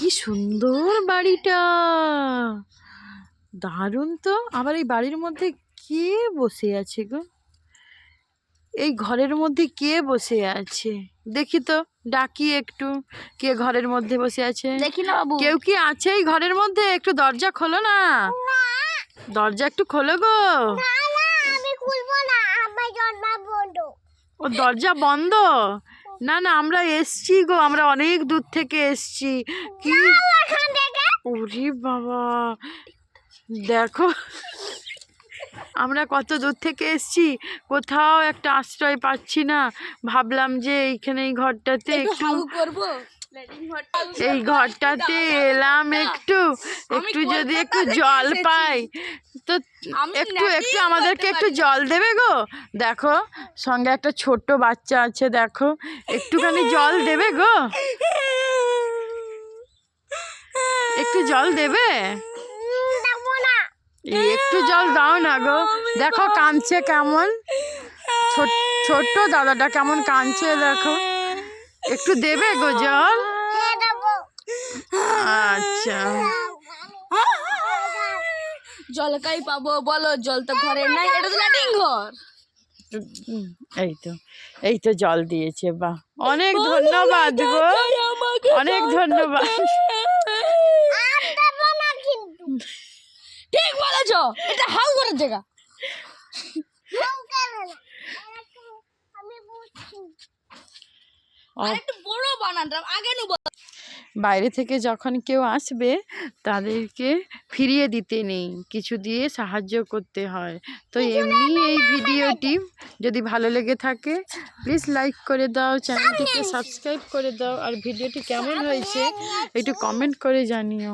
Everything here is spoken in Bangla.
কি সুন্দর বাড়িটা, দারুণ তো। আবার এই বাড়ির মধ্যে কে বসে আছে গো? এই ঘরের মধ্যে কে বসে আছে দেখি তো, ডাকি একটু। কে ঘরের মধ্যে বসে আছে দেখি না বাবু। কেউ কি আছে এই ঘরের মধ্যে? একটু দরজা খোলো না, দরজা একটু খোলো গো। ও দরজা বন্ধ? না না, আমরা এসছি গো, আমরা অনেক দূর থেকে এসছি। কি ওরে বাবা, দেখো আমরা কত দূর থেকে এসছি, কোথাও একটা আশ্রয় পাচ্ছি না। ভাবলাম যে এইখানে এই ঘরটাতে একটু এই ঘরটাতে এলাম, একটু একটু যদি একটু জল পাই তো একটু একটু আমাদেরকে একটু জল দেবে গো। দেখো সঙ্গে একটা ছোট্ট বাচ্চা আছে, দেখো একটুখানি জল দেবে গো, একটু জল দেবে? একটু জল দাও না গো, দেখো কাঁদছে কেমন, ছোট্ট দাদাটা কেমন কাঁদছে দেখো, একটু দেবে গো জল? আচ্ছা জল কাই পাবো বলো, জল তো ঘরে নাই, এটা তো ল্যাট্রিন ঘর। এই তো জল দিয়েছে, বাহ অনেক ধন্যবাদ গো, অনেক ধন্যবাদ। ঠিক বলেছো, এটা হাউ করার জায়গা। আরেকটু বড় বানাতাম আগে নেব। বাইরে থেকে যখন কেউ আসবে তাদেরকে ফিরিয়ে দিতে নেই, কিছু দিয়ে সাহায্য করতে হয়। তো এমনি এই ভিডিওটি যদি ভালো লেগে থাকে প্লিজ লাইক করে দাও, চ্যানেলটিকে সাবস্ক্রাইব করে দাও, আর ভিডিওটি কেমন হয়েছে একটু কমেন্ট করে জানিও।